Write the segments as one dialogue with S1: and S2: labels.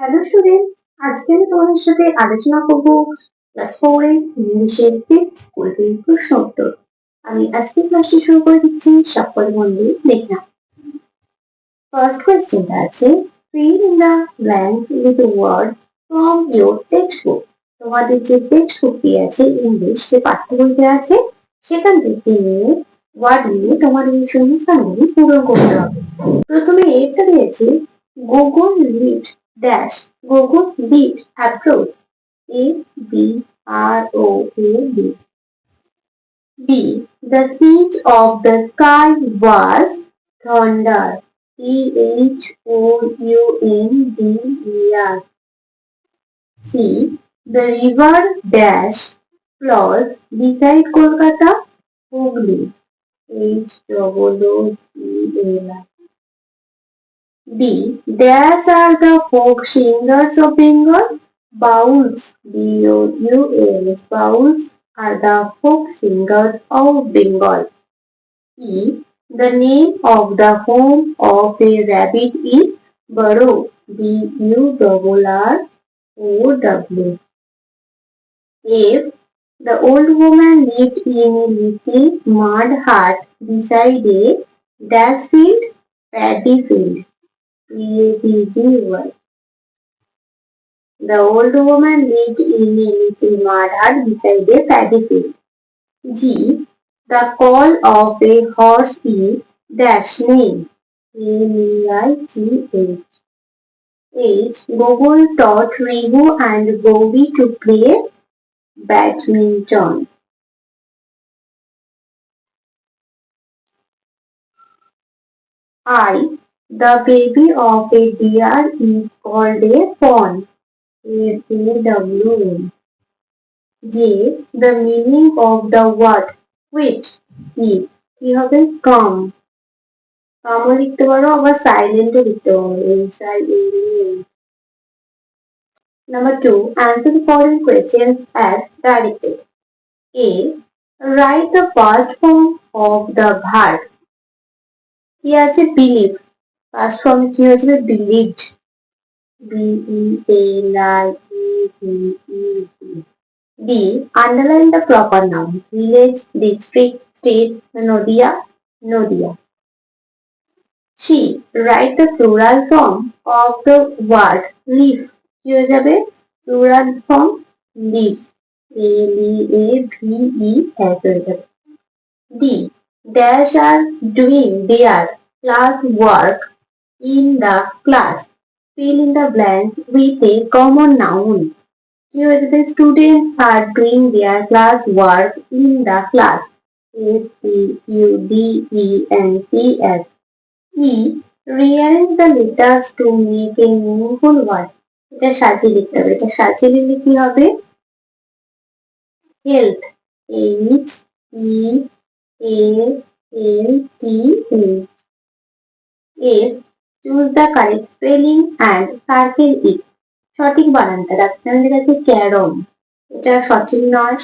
S1: Hello student, আজকে আমি তোমাদের সাথে আলোচনা করব ক্লাস 4 এর ইংলিশের ফিফথ স্কুল প্রশ্ন উত্তর। আমি আজকে ক্লাসটি শুরু করে দিচ্ছি, সকলে মন দিয়ে দেখে নাও। ফার্স্ট কোয়েশ্চেনটা আছে, fill in the blank with words from your textbook. তোমাদের যে টেক্সট বুকটি আছে, ইংলিশ যে পাঠ্য বইটা আছে, সেখান থেকে নিয়ে ওয়ার্ড নিয়ে তোমাদের এই শূন্যস্থানগুলি পূরণ করতে হবে। প্রথমে এটা দিয়েছে, Google lead dash, Google lead approach, A B R O A B. B. The seat of the sky was thunder, T H O U N D E R. C. The river dash flows beside Kolkata, Hooghly, H O O G A R. D. Dash are the folk singers of Bengal. Bowls, B-O-U-L-S, bowls are the folk singers of Bengal. E. The name of the home of a rabbit is burrow, B-U-R-R-O-W. F. The old woman lived in a little mud hut beside a dash field, paddy field, P-A-D-D-Y. The old woman lived in a little mud hut beside a paddy field. G. The call of a horse is dash name, N-E-I-G-H. H. Gogol taught Rihu and Gobi to play badminton. I. The baby of a deer is called a fawn, F-A-W-N. J. The meaning of the word quit is কি হবে? Come. Come লিখতে পারো, আবার silent লিখতে পারো, S-I-L-E-N. Number 2. Answer the following questions as directed. A. Write the past form of the verb. কি আছে? Believe. Past form কি হয়ে যাবে? Believed. B-E-L-I-E-V-E-D. B. Underline the proper noun. Village, district, state, Nodia, Nodia. C. Write the plural form of the word leaf. কি হয়ে যাবে? Plural form leaf. L-E-A-V-E-S হয়ে যাবে. D. Dash are doing their class work in the class. Fill in the blank with a common noun. Here the students are doing their class work in the class. S-T-U-D-E-N-T-S. E. Rearrange the letters to make a meaningful word. এটা সাজিয়ে লিখতে হবে। এটা সাজিয়ে লিখলে কি হবে? Health. H-E-A-L-T-H. F. Choose the correct spelling and circle it. সঠিক বানানটা রাখতে হবে। ক্যারম, এটা সঠিক নয়।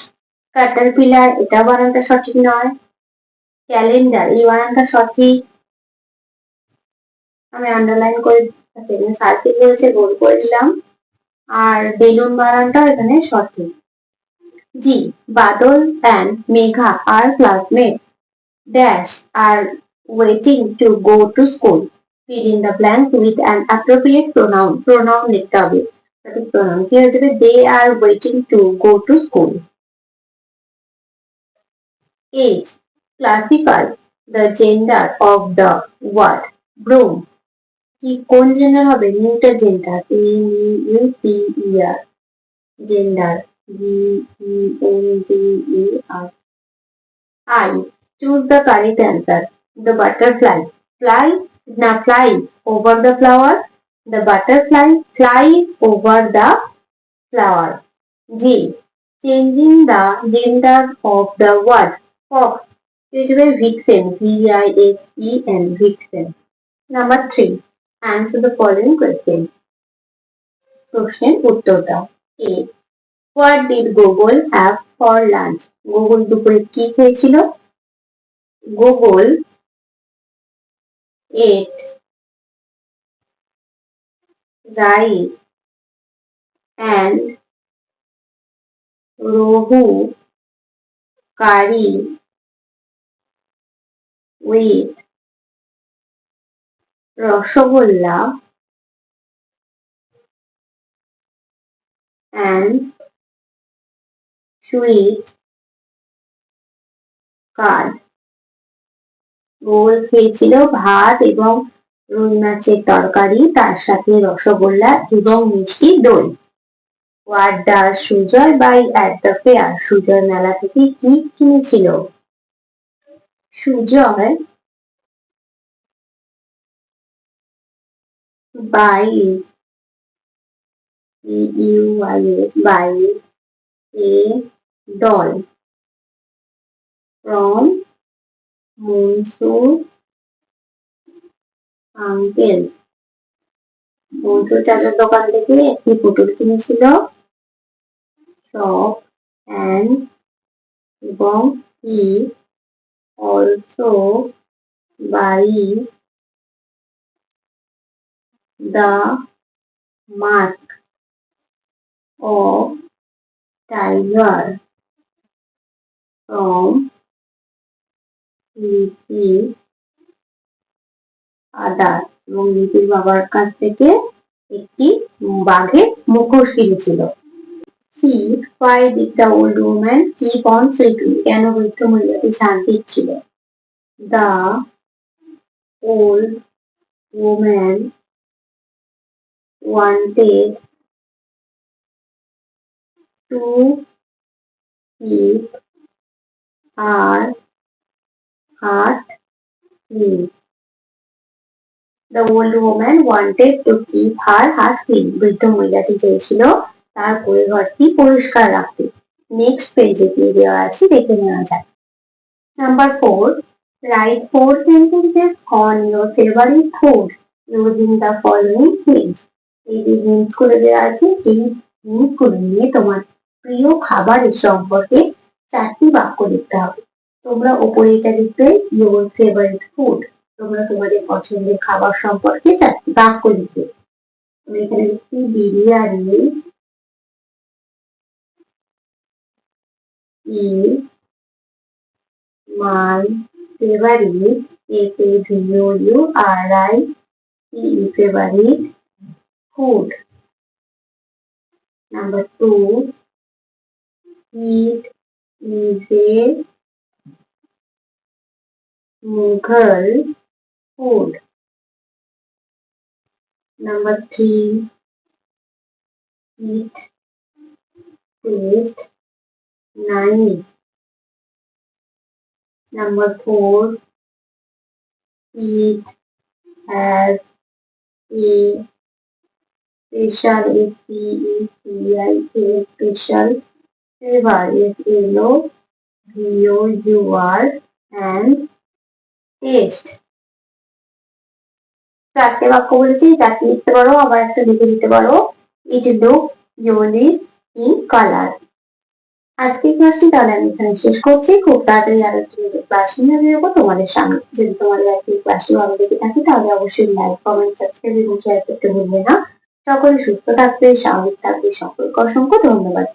S1: ক্যাটারপিলার, এটা বানানটা সঠিক নয়। ক্যালেন্ডার, এই বানানটা সঠিক। আমি আন্ডারলাইন করে সার্কেল করেছে, গোল করে দিলাম। আর বেলুন বানানটাও এখানে সঠিক। জি. বাদল and Megha are classmates. Dash are waiting to go to school. Fill in the blank with an appropriate pronoun. Pronoun লিখতে হবে। সঠিক pronoun কি হয়ে যাবে? They are waiting to go to school. Age. Classify the gender of the word broom. কি কোন gender হবে? Neuter gender, N-E-U-T-E-R. Gender, G-E-N-D-E-R. I. Choose the correct answer. The butterfly. Fly, now flies over the flower. The butterfly flies over the flower. J. Changing the gender of the word fox. It will be vixen, V-I-X-E-N, vixen. Number 3. Answer the following question. প্রশ্নের উত্তর দাও। A. What did Google have for lunch? Google দুপুরে কি খেয়েছিল? Google ate rice and rohu curry with rasgulla and sweet curd. গোল খেয়েছিল ভাত এবং রুই মাছের তরকারি, তার সাথে রসগোল্লা এবং মিষ্টি দই। What does Sujoy buy at the fair? Sujoy মেলা থেকে কি কিনেছিল? Sujoy buys buys a doll from Mansoor uncle. Mansoor চাচার দোকান থেকে একটি পুতুল কিনেছিল। শপ and এবং he also buys the mask of tiger from লিপির আদার, এবং লিপির বাবার কাছ থেকে একটি বাঘের মুখোশ কিনেছিল। See, why did the old woman keep on sweeping? কেন বৃদ্ধ মহিলাটি ঝাড় দিচ্ছিল? The old woman wanted to keep her heart clean. The old woman wanted to keep her heart clean. বৃদ্ধ মহিলাটি চেয়েছিল তার পরিবারটি পরিষ্কার রাখতে। নেক্সট পেজে কি দেওয়া আছে দেখে নেওয়া যাক। Number 4, write 4 sentences on your favorite food using the following hints. এই যে hints করে দেওয়া আছে, এই hints গুলো নিয়ে তোমার প্রিয় খাবারের সম্পর্কে 4টি বাক্য লিখতে হবে। তোমরা উপরে এটা লিখবে your favorite food, তোমরা তোমাদের পছন্দের খাবার সম্পর্কে 4টি বাক্য লিখবে। আমি এখানে লিখছি biryani is my favorite, favorite favorite food. Number 2, it is a Mughal food. Number 3, it tastes nice. Number 4, it has a special special flavor, VOUR and taste. 4টে বাক্য বলেছি, 4টে লিখতে পারো, আবার একটা লিখে দিতে পারো। It looks yellowish in color. আজকের ক্লাসটি তাহলে আমি এখানে শেষ করছি। খুব তাড়াতাড়ি আরো একটি ক্লাস নিয়ে বেরোবো তোমাদের সামনে। যদি তোমাদের আজকের ক্লাসটি ভালো লেগে থাকে তাহলে অবশ্যই লাইক, কমেন্ট, সাবস্ক্রাইব এবং শেয়ার করতে ভুলবে না। সকলে সুস্থ থাকবে, স্বাভাবিক থাকবে। সকলকে অসংখ্য ধন্যবাদ।